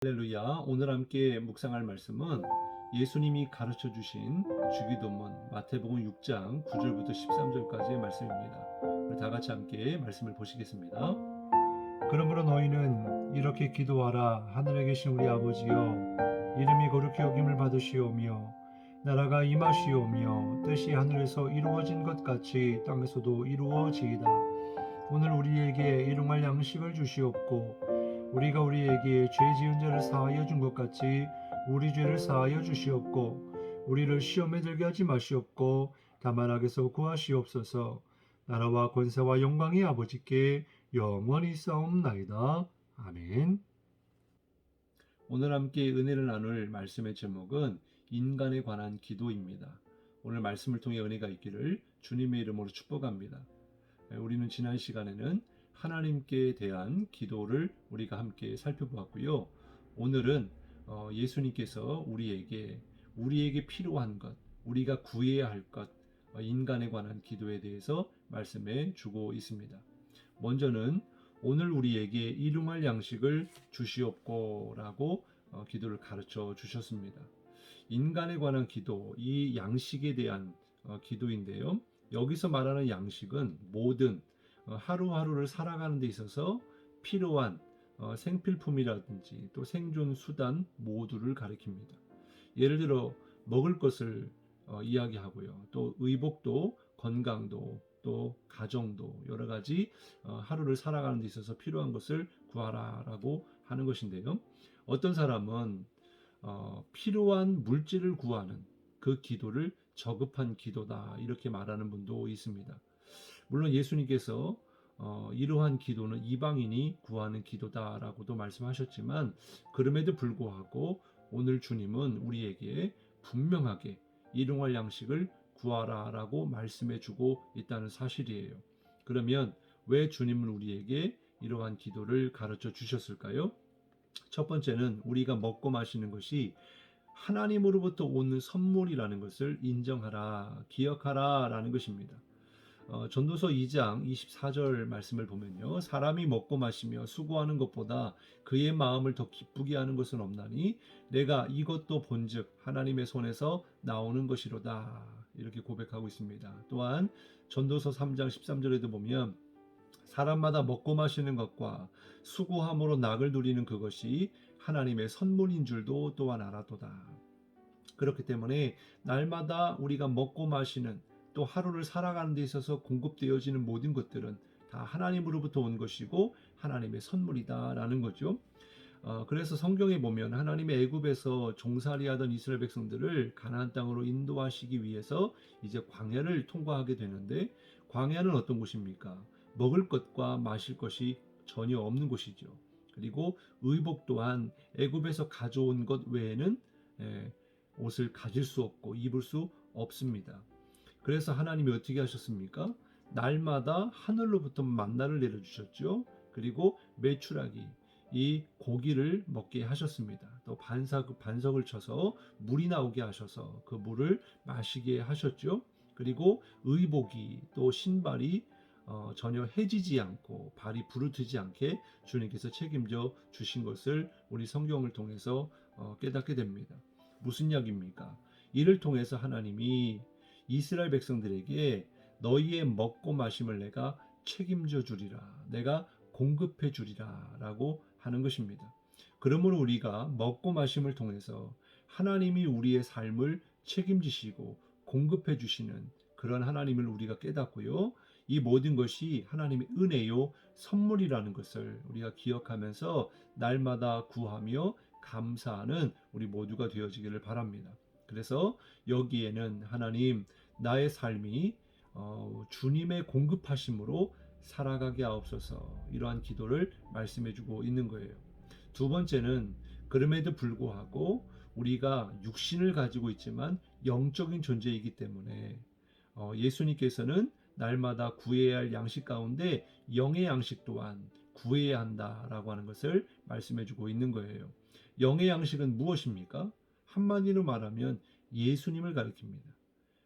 할렐루야. 오늘 함께 묵상할 말씀은 예수님이 가르쳐 주신 주기도문 마태복음 6장 9절부터 13절까지의 말씀입니다. 우리 다 같이 함께 말씀을 보시겠습니다. 그러므로 너희는 이렇게 기도하라. 하늘에 계신 우리 아버지여, 이름이 거룩히 여김을 받으시오며 나라가 임하시오며 뜻이 하늘에서 이루어진 것 같이 땅에서도 이루어지이다. 오늘 우리에게 일용할 양식을 주시옵고 우리가 우리에게 죄 지은 자를 사하여 준 것 같이 우리 죄를 사하여 주시옵고 우리를 시험에 들게 하지 마시옵고 다만 악에서 구하시옵소서. 나라와 권세와 영광이 아버지께 영원히 싸움나이다. 아멘. 오늘 함께 은혜를 나눌 말씀의 제목은 인간에 관한 기도입니다. 오늘 말씀을 통해 은혜가 있기를 주님의 이름으로 축복합니다. 우리는 지난 시간에는 하나님께 대한 기도를 우리가 함께 살펴보았고요. 오늘은 예수님께서 우리에게 필요한 것, 우리가 구해야 할 것, 인간에 관한 기도에 대해서 말씀해 주고 있습니다. 먼저는 오늘 우리에게 일용할 양식을 주시옵고라고 기도를 가르쳐 주셨습니다. 인간에 관한 기도, 이 양식에 대한 기도인데요. 여기서 말하는 양식은 모든 하루하루를 살아가는 데 있어서 필요한 생필품이라든지 또 생존 수단 모두를 가리킵니다. 예를 들어 먹을 것을 이야기하고요. 또 의복도, 건강도, 또 가정도 여러 가지 하루를 살아가는 데 있어서 필요한 것을 구하라라고 하는 것인데요. 어떤 사람은 필요한 물질을 구하는 그 기도를 저급한 기도다 이렇게 말하는 분도 있습니다. 물론 예수님께서 이러한 기도는 이방인이 구하는 기도다라고도 말씀하셨지만 그럼에도 불구하고 오늘 주님은 우리에게 분명하게 일용할 양식을 구하라라고 말씀해 주고 있다는 사실이에요. 그러면 왜 주님은 우리에게 이러한 기도를 가르쳐 주셨을까요? 첫 번째는 우리가 먹고 마시는 것이 하나님으로부터 오는 선물이라는 것을 인정하라, 기억하라 라는 것입니다. 전도서 2장 24절 말씀을 보면요. 사람이 먹고 마시며 수고하는 것보다 그의 마음을 더 기쁘게 하는 것은 없나니 내가 이것도 본즉 하나님의 손에서 나오는 것이로다. 이렇게 고백하고 있습니다. 또한 전도서 3장 13절에도 보면 사람마다 먹고 마시는 것과 수고함으로 낙을 누리는 그것이 하나님의 선물인 줄도 또한 알아도다. 그렇기 때문에 날마다 우리가 먹고 마시는 또 하루를 살아가는 데 있어서 공급되어지는 모든 것들은 다 하나님으로부터 온 것이고 하나님의 선물이다라는 거죠. 그래서 성경에 보면 하나님의 애굽에서 종살이하던 이스라엘 백성들을 가나안 땅으로 인도하시기 위해서 이제 광야를 통과하게 되는데 광야는 어떤 곳입니까? 먹을 것과 마실 것이 전혀 없는 곳이죠. 그리고 의복 또한 애굽에서 가져온 것 외에는 옷을 가질 수 없고 입을 수 없습니다. 그래서 하나님이 어떻게 하셨습니까? 날마다 하늘로부터 만나를 내려주셨죠. 그리고 메추라기, 이 고기를 먹게 하셨습니다. 또 반석을 쳐서 물이 나오게 하셔서 그 물을 마시게 하셨죠. 그리고 의복이 또 신발이 전혀 해지지 않고 발이 부르트지 않게 주님께서 책임져 주신 것을 우리 성경을 통해서 깨닫게 됩니다. 무슨 이야기입니까? 이를 통해서 하나님이 이스라엘 백성들에게 너희의 먹고 마심을 내가 책임져 주리라, 내가 공급해 주리라 라고 하는 것입니다. 그러므로 우리가 먹고 마심을 통해서 하나님이 우리의 삶을 책임지시고 공급해 주시는 그런 하나님을 우리가 깨닫고요. 이 모든 것이 하나님의 은혜요 선물이라는 것을 우리가 기억하면서 날마다 구하며 감사하는 우리 모두가 되어지기를 바랍니다. 그래서 여기에는 하나님 나의 삶이 주님의 공급하심으로 살아가게 하옵소서 이러한 기도를 말씀해주고 있는 거예요. 두 번째는 그럼에도 불구하고 우리가 육신을 가지고 있지만 영적인 존재이기 때문에 예수님께서는 날마다 구해야 할 양식 가운데 영의 양식 또한 구해야 한다라고 하는 것을 말씀해주고 있는 거예요. 영의 양식은 무엇입니까? 한마디로 말하면 예수님을 가리킵니다.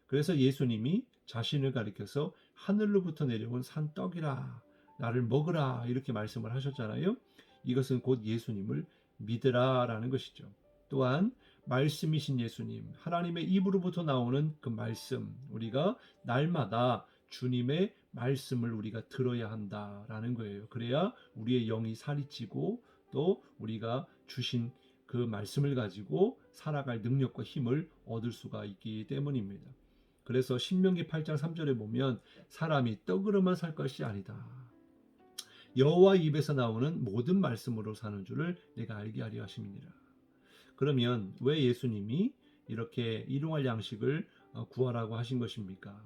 그래서 예수님이 자신을 가리켜서 하늘로부터 내려온 산떡이라 나를 먹으라 이렇게 말씀을 하셨잖아요. 이것은 곧 예수님을 믿으라라는 것이죠. 또한 말씀이신 예수님, 하나님의 입으로부터 나오는 그 말씀, 우리가 날마다 주님의 말씀을 우리가 들어야 한다라는 거예요. 그래야 우리의 영이 살이 찌고 또 우리가 주신 그 말씀을 가지고 살아갈 능력과 힘을 얻을 수가 있기 때문입니다. 그래서 신명기 8장 3절에 보면 사람이 떡으로만 살 것이 아니다. 여호와 입에서 나오는 모든 말씀으로 사는 줄을 내가 알게 하려 하심이니라. 그러면 왜 예수님이 이렇게 일용할 양식을 구하라고 하신 것입니까?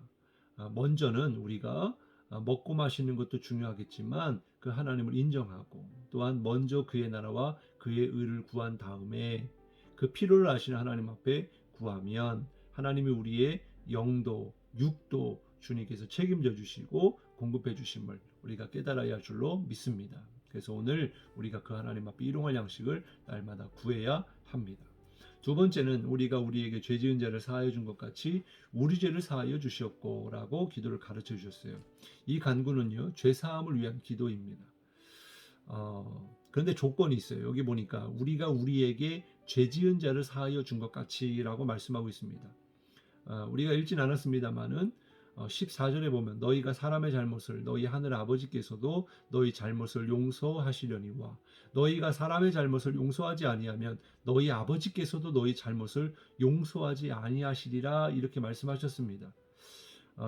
먼저는 우리가 먹고 마시는 것도 중요하겠지만 그 하나님을 인정하고 또한 먼저 그의 나라와 그의 의를 구한 다음에 그 필요를 아시는 하나님 앞에 구하면 하나님이 우리의 영도 육도 주님께서 책임져 주시고 공급해 주심을 우리가 깨달아야 할 줄로 믿습니다. 그래서 오늘 우리가 그 하나님 앞에 일용할 양식을 날마다 구해야 합니다. 두 번째는 우리가 우리에게 죄 지은 자를 사하여 준 것 같이 우리 죄를 사하여 주시옵고 라고 기도를 가르쳐 주셨어요. 이 간구는요, 죄 사함을 위한 기도입니다. 그런데 조건이 있어요. 여기 보니까 우리가 우리에게 죄 지은 자를 사하여 준 것 같이 라고 말씀하고 있습니다. 우리가 읽진 않았습니다만은 14절에 보면 너희가 사람의 잘못을 너희 하늘 아버지께서도 너희 잘못을 용서하시려니와 너희가 사람의 잘못을 용서하지 아니하면 너희 아버지께서도 너희 잘못을 용서하지 아니하시리라 이렇게 말씀하셨습니다.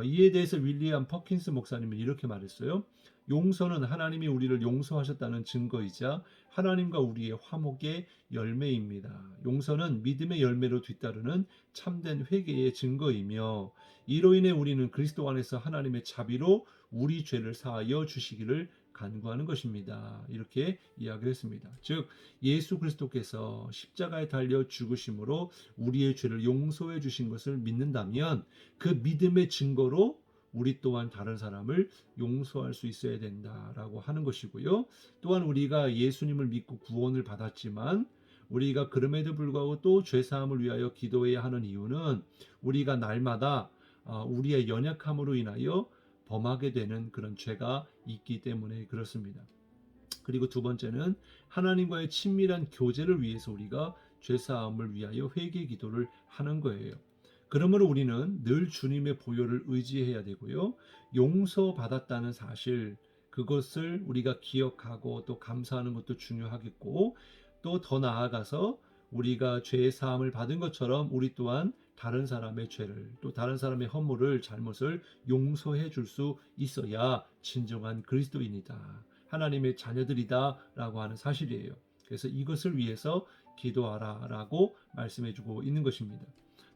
이에 대해서 윌리엄 퍼킨스 목사님은 이렇게 말했어요. 용서는 하나님이 우리를 용서하셨다는 증거이자 하나님과 우리의 화목의 열매입니다. 용서는 믿음의 열매로 뒤따르는 참된 회개의 증거이며 이로 인해 우리는 그리스도 안에서 하나님의 자비로 우리 죄를 사하여 주시기를 간구하는 것입니다. 이렇게 이야기했습니다. 즉 예수 그리스도께서 십자가에 달려 죽으심으로 우리의 죄를 용서해 주신 것을 믿는다면 그 믿음의 증거로 우리 또한 다른 사람을 용서할 수 있어야 된다라고 하는 것이고요. 또한 우리가 예수님을 믿고 구원을 받았지만 우리가 그럼에도 불구하고 또 죄사함을 위하여 기도해야 하는 이유는 우리가 날마다 우리의 연약함으로 인하여 범하게 되는 그런 죄가 있기 때문에 그렇습니다. 그리고 두 번째는 하나님과의 친밀한 교제를 위해서 우리가 죄사함을 위하여 회개 기도를 하는 거예요. 그러므로 우리는 늘 주님의 보혈을 의지해야 되고요. 용서받았다는 사실, 그것을 우리가 기억하고 또 감사하는 것도 중요하겠고, 또 더 나아가서 우리가 죄의 사함을 받은 것처럼 우리 또한 다른 사람의 죄를 또 다른 사람의 허물을 잘못을 용서해 줄 수 있어야 진정한 그리스도인이다. 하나님의 자녀들이다 라고 하는 사실이에요. 그래서 이것을 위해서 기도하라 라고 말씀해 주고 있는 것입니다.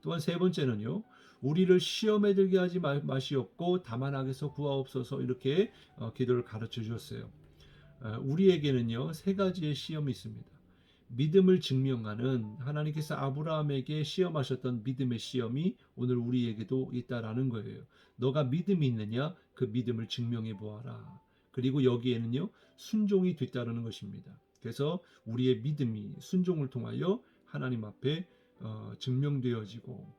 또한 세 번째는요, 우리를 시험에 들게 하지 마시옵고 다만 악에서 구하옵소서 이렇게 기도를 가르쳐 주셨어요. 우리에게는요, 세 가지의 시험이 있습니다. 믿음을 증명하는 하나님께서 아브라함에게 시험하셨던 믿음의 시험이 오늘 우리에게도 있다라는 거예요. 너가 믿음이 있느냐? 그 믿음을 증명해 보아라. 그리고 여기에는요, 순종이 뒤따르는 것입니다. 그래서 우리의 믿음이 순종을 통하여 하나님 앞에 증명되어지고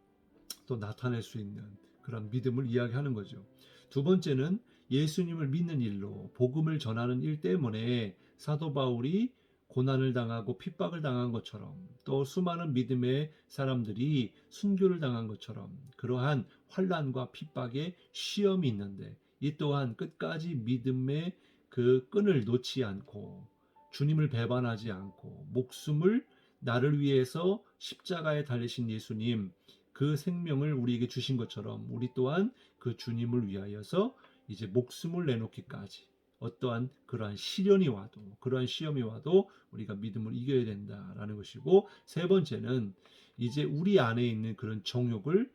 또 나타낼 수 있는 그런 믿음을 이야기하는 거죠. 두 번째는 예수님을 믿는 일로 복음을 전하는 일 때문에 사도 바울이 고난을 당하고 핍박을 당한 것처럼 또 수많은 믿음의 사람들이 순교를 당한 것처럼 그러한 환난과 핍박의 시험이 있는데 이 또한 끝까지 믿음의 그 끈을 놓지 않고 주님을 배반하지 않고 목숨을 나를 위해서 십자가에 달리신 예수님 그 생명을 우리에게 주신 것처럼 우리 또한 그 주님을 위하여서 이제 목숨을 내놓기까지 어떠한 그러한 시련이 와도 그러한 시험이 와도 우리가 믿음을 이겨야 된다라는 것이고 세 번째는 이제 우리 안에 있는 그런 정욕을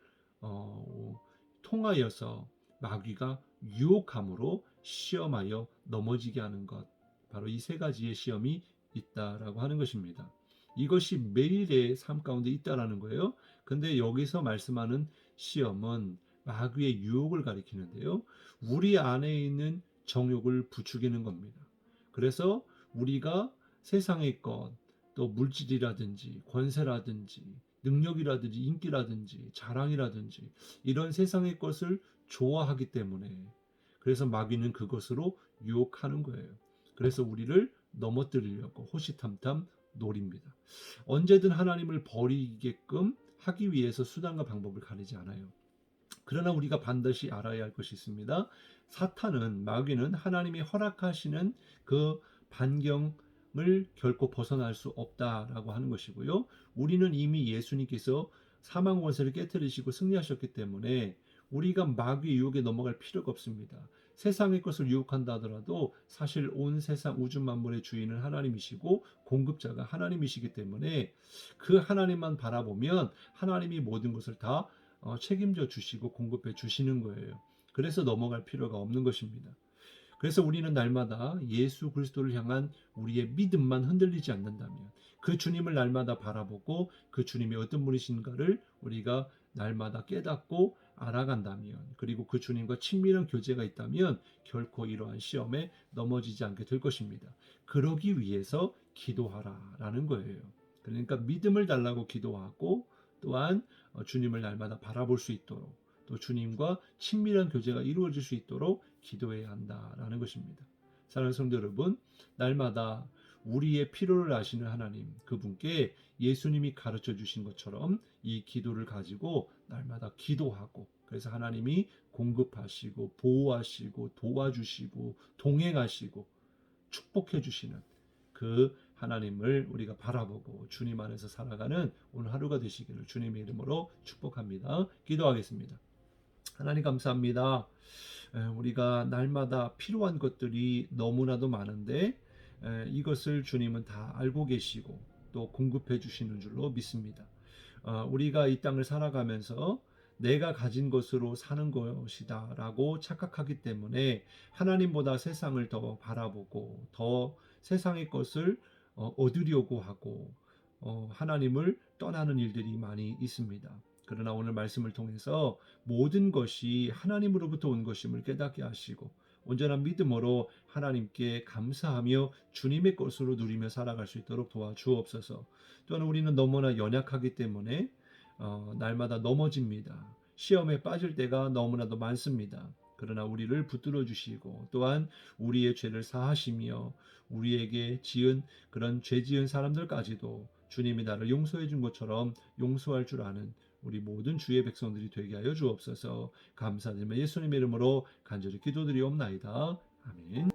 통하여서 마귀가 유혹함으로 시험하여 넘어지게 하는 것 바로 이 세 가지의 시험이 있다라고 하는 것입니다. 이것이 매일의 삶 가운데 있다라는 거예요. 근데 여기서 말씀하는 시험은 마귀의 유혹을 가리키는데요. 우리 안에 있는 정욕을 부추기는 겁니다. 그래서 우리가 세상의 것, 또 물질이라든지 권세라든지 능력이라든지 인기라든지 자랑이라든지 이런 세상의 것을 좋아하기 때문에 그래서 마귀는 그것으로 유혹하는 거예요. 그래서 우리를 넘어뜨리려고 호시탐탐 노립니다. 언제든 하나님을 버리게끔 하기 위해서 수단과 방법을 가리지 않아요. 그러나 우리가 반드시 알아야 할 것이 있습니다. 사탄은, 마귀는 하나님이 허락하시는 그 반경을 결코 벗어날 수 없다라고 하는 것이고요. 우리는 이미 예수님께서 사망 원세를 깨뜨리시고 승리하셨기 때문에 우리가 마귀의 유혹에 넘어갈 필요가 없습니다. 세상의 것을 유혹한다 하더라도 사실 온 세상 우주 만물의 주인은 하나님이시고 공급자가 하나님이시기 때문에 그 하나님만 바라보면 하나님이 모든 것을 다 책임져 주시고 공급해 주시는 거예요. 그래서 넘어갈 필요가 없는 것입니다. 그래서 우리는 날마다 예수 그리스도를 향한 우리의 믿음만 흔들리지 않는다면, 그 주님을 날마다 바라보고 그 주님이 어떤 분이신가를 우리가 날마다 깨닫고 알아간다면, 그리고 그 주님과 친밀한 교제가 있다면 결코 이러한 시험에 넘어지지 않게 될 것입니다. 그러기 위해서 기도하라라는 거예요. 그러니까 믿음을 달라고 기도하고, 또한 주님을 날마다 바라볼 수 있도록, 또 주님과 친밀한 교제가 이루어질 수 있도록 기도해야 한다라는 것입니다. 사랑하는 성도 여러분, 날마다 우리의 필요를 아시는 하나님, 그분께 예수님이 가르쳐 주신 것처럼 이 기도를 가지고 날마다 기도하고, 그래서 하나님이 공급하시고 보호하시고 도와주시고 동행하시고 축복해 주시는 그 하나님을 우리가 바라보고 주님 안에서 살아가는 오늘 하루가 되시기를 주님의 이름으로 축복합니다. 기도하겠습니다. 하나님 감사합니다. 우리가 날마다 필요한 것들이 너무나도 많은데 이것을 주님은 다 알고 계시고 또 공급해 주시는 줄로 믿습니다. 우리가 이 땅을 살아가면서 내가 가진 것으로 사는 것이다 라고 착각하기 때문에 하나님보다 세상을 더 바라보고 더 세상의 것을 얻으려고 하고 하나님을 떠나는 일들이 많이 있습니다. 그러나 오늘 말씀을 통해서 모든 것이 하나님으로부터 온 것임을 깨닫게 하시고 온전한 믿음으로 하나님께 감사하며 주님의 것으로 누리며 살아갈 수 있도록 도와주옵소서. 또한 우리는 너무나 연약하기 때문에 날마다 넘어집니다. 시험에 빠질 때가 너무나도 많습니다. 그러나 우리를 붙들어 주시고 또한 우리의 죄를 사하시며 우리에게 지은 그런 죄 지은 사람들까지도 주님이 나를 용서해 준 것처럼 용서할 줄 아는 우리 모든 주의 백성들이 되게 하여 주옵소서. 감사드리며 예수님의 이름으로 간절히 기도드리옵나이다. 아멘.